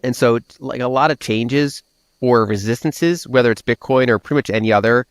And so like a lot of changes or resistances, whether it's Bitcoin or pretty much any other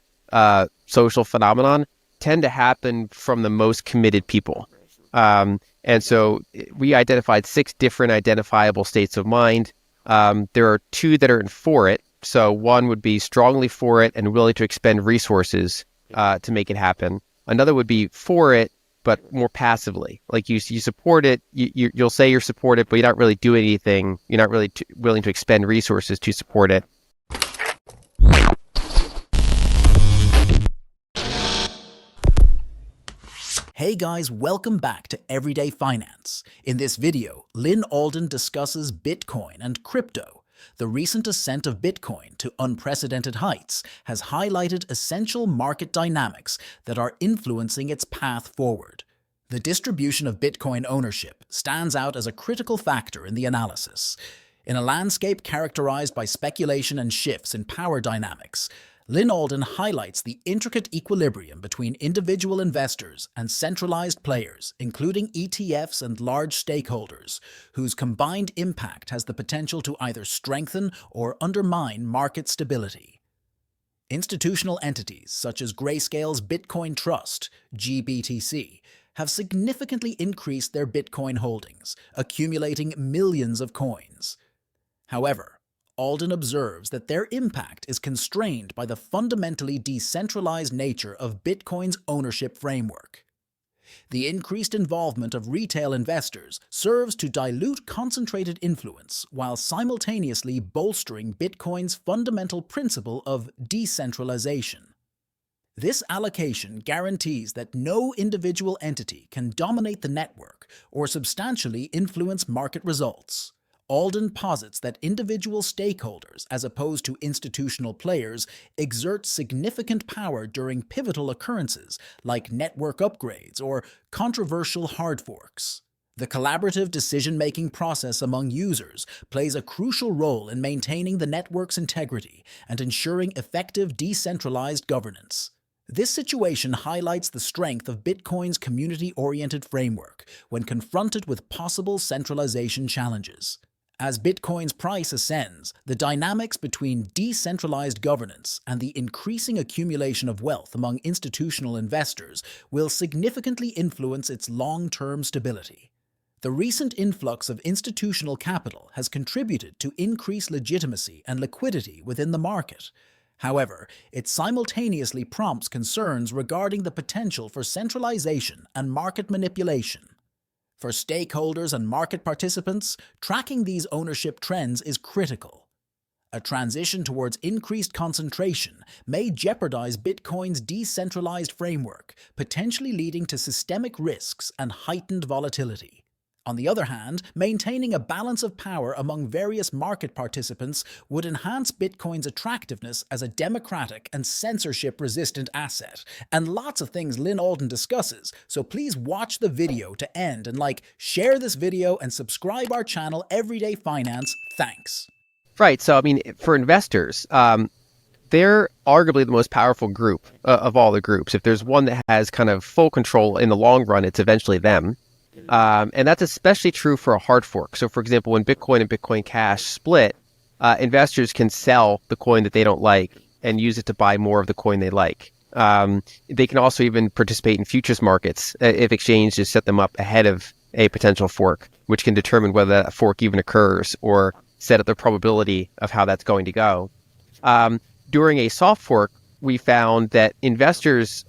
social phenomenon, tend to happen from the most committed people. And so we identified 6 different identifiable states of mind. There are 2 that are in for it. So one would be strongly for it and willing to expend resources to make it happen. Another would be for it, but more passively. Like you support it, you'll say you support it, but you're not really doing anything. You're not really willing to expend resources to support it. Hey guys, welcome back to Everyday Finance. In this video, Lyn Alden discusses Bitcoin and crypto. The recent ascent of Bitcoin to unprecedented heights has highlighted essential market dynamics that are influencing its path forward. The distribution of Bitcoin ownership stands out as a critical factor in the analysis. In a landscape characterized by speculation and shifts in power dynamics, Lyn Alden highlights the intricate equilibrium between individual investors and centralized players, including ETFs and large stakeholders, whose combined impact has the potential to either strengthen or undermine market stability. Institutional entities such as Grayscale's Bitcoin Trust, GBTC, have significantly increased their Bitcoin holdings, accumulating millions of coins. However, Alden observes that their impact is constrained by the fundamentally decentralized nature of Bitcoin's ownership framework. The increased involvement of retail investors serves to dilute concentrated influence while simultaneously bolstering Bitcoin's fundamental principle of decentralization. This allocation guarantees that no individual entity can dominate the network or substantially influence market results. Alden posits that individual stakeholders, as opposed to institutional players, exert significant power during pivotal occurrences like network upgrades or controversial hard forks. The collaborative decision-making process among users plays a crucial role in maintaining the network's integrity and ensuring effective decentralized governance. This situation highlights the strength of Bitcoin's community-oriented framework when confronted with possible centralization challenges. As Bitcoin's price ascends, the dynamics between decentralized governance and the increasing accumulation of wealth among institutional investors will significantly influence its long-term stability. The recent influx of institutional capital has contributed to increased legitimacy and liquidity within the market. However, it simultaneously prompts concerns regarding the potential for centralization and market manipulation. For stakeholders and market participants, tracking these ownership trends is critical. A transition towards increased concentration may jeopardize Bitcoin's decentralized framework, potentially leading to systemic risks and heightened volatility. On the other hand, maintaining a balance of power among various market participants would enhance Bitcoin's attractiveness as a democratic and censorship-resistant asset. And lots of things Lyn Alden discusses, so please watch the video to end and share this video and subscribe our channel Everyday Finance. Thanks. Right. So, I mean, for investors, they're arguably the most powerful group of all the groups. If there's one that has kind of full control in the long run, it's eventually them. And that's especially true for a hard fork. So, for example, when Bitcoin and Bitcoin Cash split, investors can sell the coin that they don't like and use it to buy more of the coin they like. They can also even participate in futures markets if exchanges set them up ahead of a potential fork, which can determine whether that fork even occurs or set up the probability of how that's going to go. During a soft fork, we found that investors,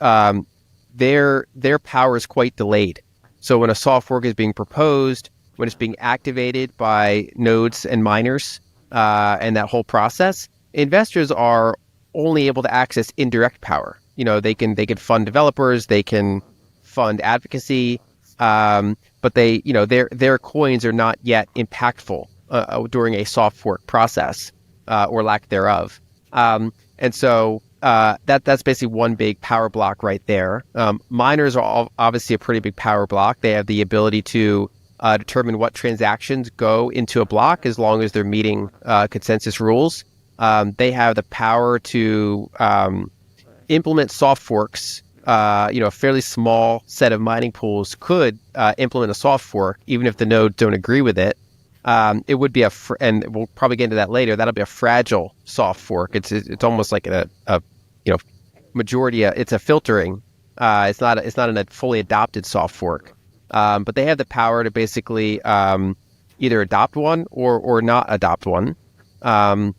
their power is quite delayed. So when a soft fork is being proposed, when it's being activated by nodes and miners, and that whole process, investors are only able to access indirect power. You know, they can fund developers, they can fund advocacy, but their coins are not yet impactful during a soft fork process or lack thereof. And so that's basically one big power block right there. Miners are obviously a pretty big power block. They have the ability to determine what transactions go into a block as long as they're meeting consensus rules. They have the power to implement soft forks. A fairly small set of mining pools could implement a soft fork, even if the nodes don't agree with it. it would be and we'll probably get into that later. That'll be a fragile soft fork. It's almost like a you know majority. It's a filtering. It's not a fully adopted soft fork. But they have the power to basically either adopt one or not adopt one. And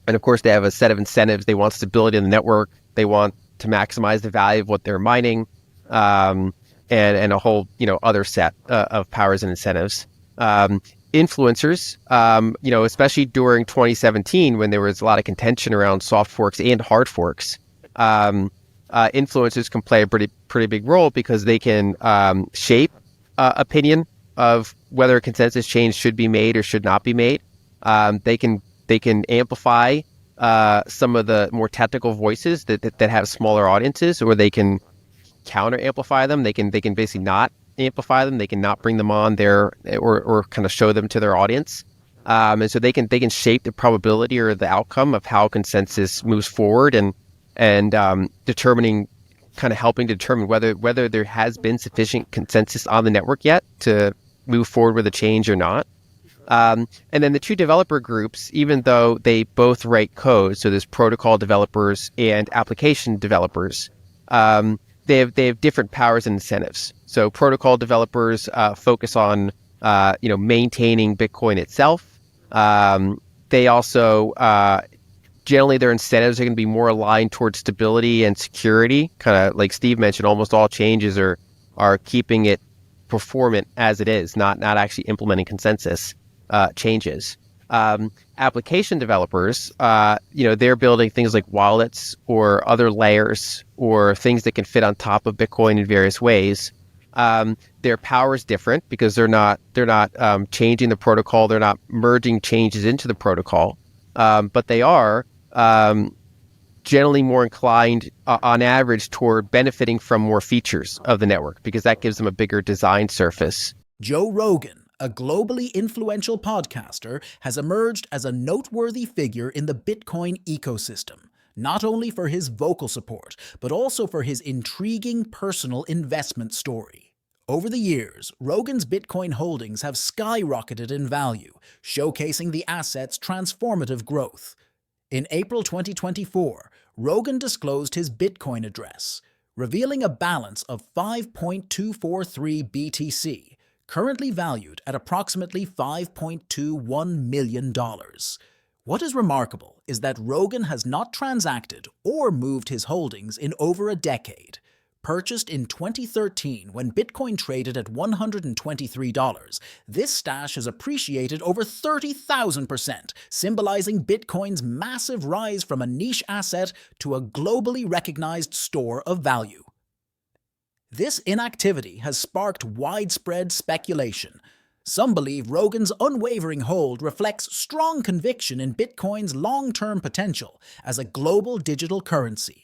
of course, they have a set of incentives. They want stability in the network. They want to maximize the value of what they're mining, and a whole other set of powers and incentives. Influencers, especially during 2017 when there was a lot of contention around soft forks and hard forks. Influencers can play a pretty big role because they can shape opinion of whether a consensus change should be made or should not be made. They can amplify some of the more technical voices that have smaller audiences, or they can counter amplify them. They can basically not amplify them. They can not bring them on there or kind of show them to their audience. And so they can shape the probability or the outcome of how consensus moves forward, and determining, kind of helping determine whether there has been sufficient consensus on the network yet to move forward with a change or not. And then the two developer groups, even though they both write code, so there's protocol developers and application developers, they have different powers and incentives. So protocol developers focus on maintaining Bitcoin itself. They also generally their incentives are going to be more aligned towards stability and security. Kind of like Steve mentioned, almost all changes are keeping it performant as it is, not actually implementing consensus changes. Application developers, they're building things like wallets or other layers or things that can fit on top of Bitcoin in various ways. Their power is different because they're not changing the protocol. They're not merging changes into the protocol, but they are generally more inclined, on average, toward benefiting from more features of the network because that gives them a bigger design surface. Joe Rogan, a globally influential podcaster, has emerged as a noteworthy figure in the Bitcoin ecosystem, not only for his vocal support, but also for his intriguing personal investment story. Over the years, Rogan's Bitcoin holdings have skyrocketed in value, showcasing the asset's transformative growth. In April 2024, Rogan disclosed his Bitcoin address, revealing a balance of 5.243 BTC, currently valued at approximately $5.21 million. What is remarkable is that Rogan has not transacted or moved his holdings in over a decade. Purchased in 2013 when Bitcoin traded at $123, this stash has appreciated over 30,000%, symbolizing Bitcoin's massive rise from a niche asset to a globally recognized store of value. This inactivity has sparked widespread speculation. Some believe Rogan's unwavering hold reflects strong conviction in Bitcoin's long-term potential as a global digital currency.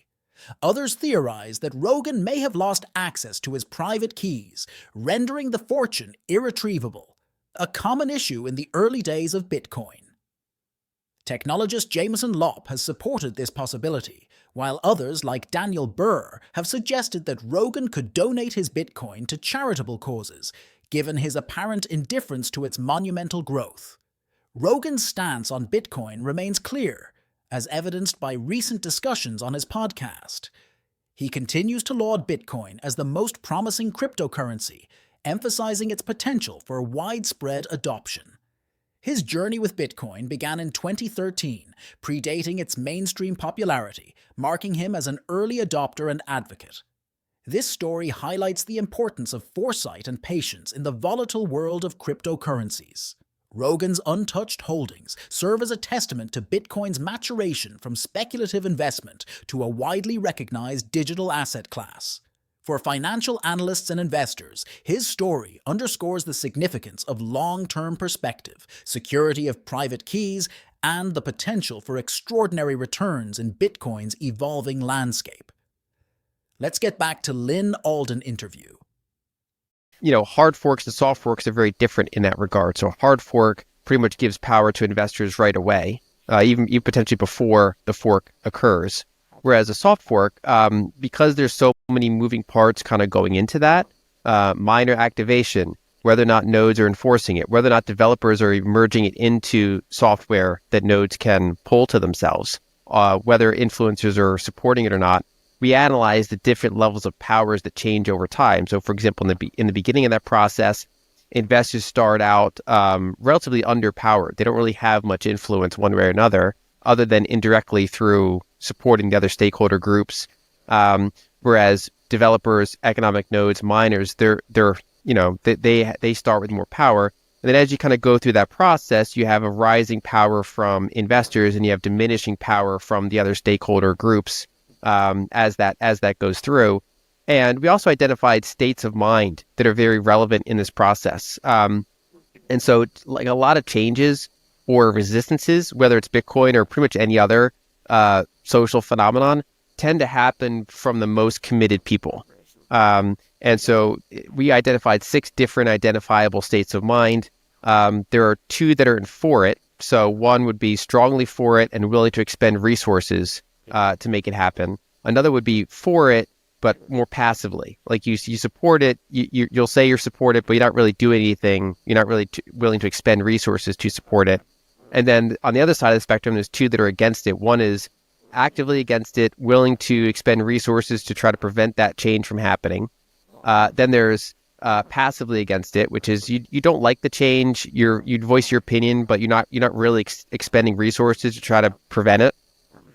Others theorize that Rogan may have lost access to his private keys, rendering the fortune irretrievable, a common issue in the early days of Bitcoin. Technologist Jameson Lopp has supported this possibility, while others like Daniel Burr have suggested that Rogan could donate his Bitcoin to charitable causes, given his apparent indifference to its monumental growth. Rogan's stance on Bitcoin remains clear, as evidenced by recent discussions on his podcast. He continues to laud Bitcoin as the most promising cryptocurrency, emphasizing its potential for widespread adoption. His journey with Bitcoin began in 2013, predating its mainstream popularity, marking him as an early adopter and advocate. This story highlights the importance of foresight and patience in the volatile world of cryptocurrencies. Rogan's untouched holdings serve as a testament to Bitcoin's maturation from speculative investment to a widely recognized digital asset class. For financial analysts and investors, his story underscores the significance of long-term perspective, security of private keys, and the potential for extraordinary returns in Bitcoin's evolving landscape. Let's get back to Lyn Alden interview. Hard forks and soft forks are very different in that regard. So a hard fork pretty much gives power to investors right away, even potentially before the fork occurs. Whereas a soft fork, because there's so many moving parts kind of going into that, miner activation, whether or not nodes are enforcing it, whether or not developers are merging it into software that nodes can pull to themselves, whether influencers are supporting it or not. We analyze the different levels of powers that change over time. So, for example, in the beginning of that process, investors start out relatively underpowered. They don't really have much influence one way or another, other than indirectly through supporting the other stakeholder groups. Whereas developers, economic nodes, miners, they start with more power. And then as you kind of go through that process, you have a rising power from investors and you have diminishing power from the other stakeholder groups as that goes through. And we also identified states of mind that are very relevant in this process. And so like a lot of changes or resistances, whether it's Bitcoin or pretty much any other social phenomenon, tend to happen from the most committed people. And so we identified 6 different identifiable states of mind. There are 2 that are for it. So one would be strongly for it and willing to expend resources to make it happen. Another would be for it, but more passively. Like you support it, you'll say you're supportive, but you're not really doing anything. You're not really willing to expend resources to support it. And then on the other side of the spectrum, there's 2 that are against it. One is actively against it, willing to expend resources to try to prevent that change from happening. Then there's passively against it, which is you don't like the change. You'd voice your opinion, but you're not really expending resources to try to prevent it.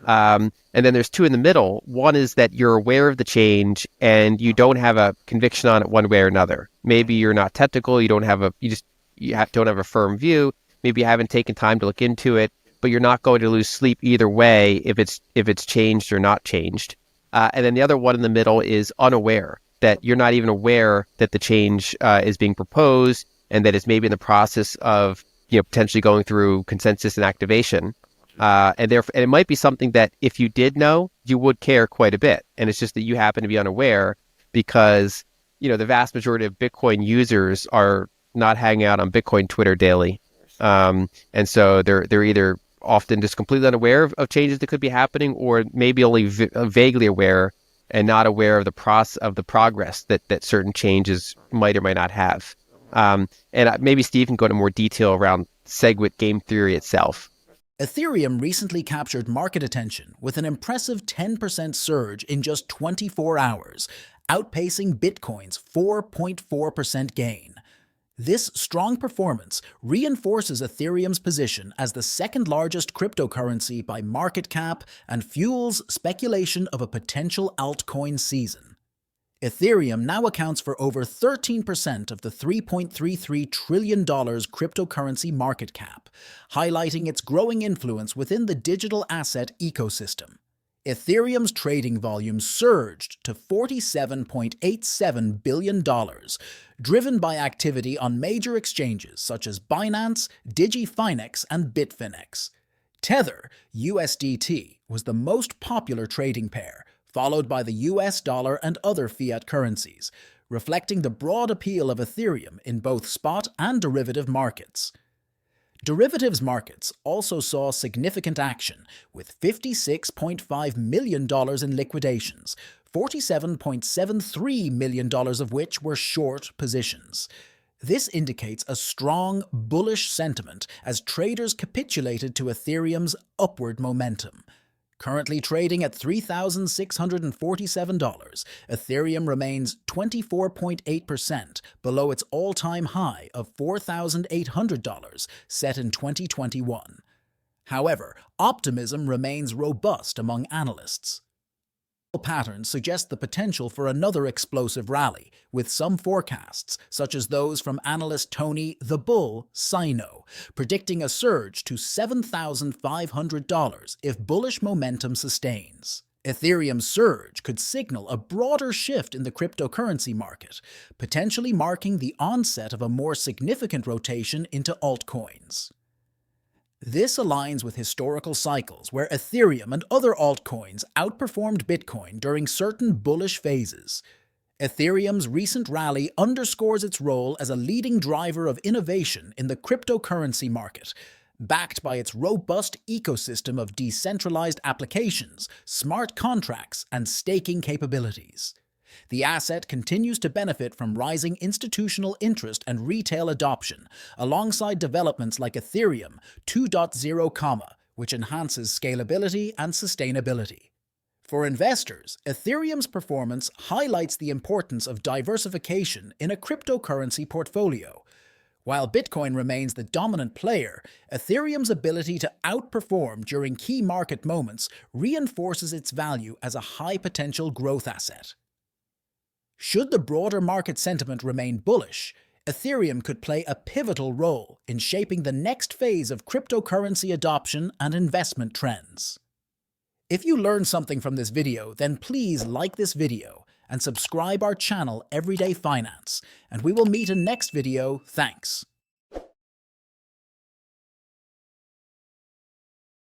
And then there's 2 in the middle. One is that you're aware of the change and you don't have a conviction on it one way or another. Maybe you're not technical. You don't have a firm view. Maybe you haven't taken time to look into it, but you're not going to lose sleep either way if it's changed or not changed. And then the other one in the middle is unaware, that you're not even aware that the change is being proposed and that it's maybe in the process of potentially going through consensus and activation. And it might be something that if you did know, you would care quite a bit. And it's just that you happen to be unaware because the vast majority of Bitcoin users are not hanging out on Bitcoin Twitter daily. And so they're either often just completely unaware of changes that could be happening, or maybe only vaguely aware and not aware of the progress that certain changes might or might not have. And maybe Steve can go into more detail around SegWit game theory itself. Ethereum recently captured market attention with an impressive 10% surge in just 24 hours, outpacing Bitcoin's 4.4% gain. This strong performance reinforces Ethereum's position as the second largest cryptocurrency by market cap and fuels speculation of a potential altcoin season. Ethereum now accounts for over 13% of the $3.33 trillion cryptocurrency market cap, highlighting its growing influence within the digital asset ecosystem. Ethereum's trading volume surged to $47.87 billion, driven by activity on major exchanges such as Binance, DigiFinex, and Bitfinex. Tether, USDT, was the most popular trading pair, followed by the US dollar and other fiat currencies, reflecting the broad appeal of Ethereum in both spot and derivative markets. Derivatives markets also saw significant action, with $56.5 million in liquidations, $47.73 million of which were short positions. This indicates a strong, bullish sentiment as traders capitulated to Ethereum's upward momentum. Currently trading at $3,647, Ethereum remains 24.8% below its all-time high of $4,800 set in 2021. However, optimism remains robust among analysts. Patterns suggest the potential for another explosive rally, with some forecasts, such as those from analyst Tony "the Bull" Sino, predicting a surge to $7,500 if bullish momentum sustains. Ethereum's surge could signal a broader shift in the cryptocurrency market, potentially marking the onset of a more significant rotation into altcoins. This aligns with historical cycles where Ethereum and other altcoins outperformed Bitcoin during certain bullish phases. Ethereum's recent rally underscores its role as a leading driver of innovation in the cryptocurrency market, backed by its robust ecosystem of decentralized applications, smart contracts, and staking capabilities. The asset continues to benefit from rising institutional interest and retail adoption, alongside developments like Ethereum 2.0, which enhances scalability and sustainability. For investors, Ethereum's performance highlights the importance of diversification in a cryptocurrency portfolio. While Bitcoin remains the dominant player, Ethereum's ability to outperform during key market moments reinforces its value as a high-potential growth asset. Should the broader market sentiment remain bullish, Ethereum could play a pivotal role in shaping the next phase of cryptocurrency adoption and investment trends. If you learned something from this video, then please like this video and subscribe our channel Everyday Finance, and we will meet in next video. Thanks.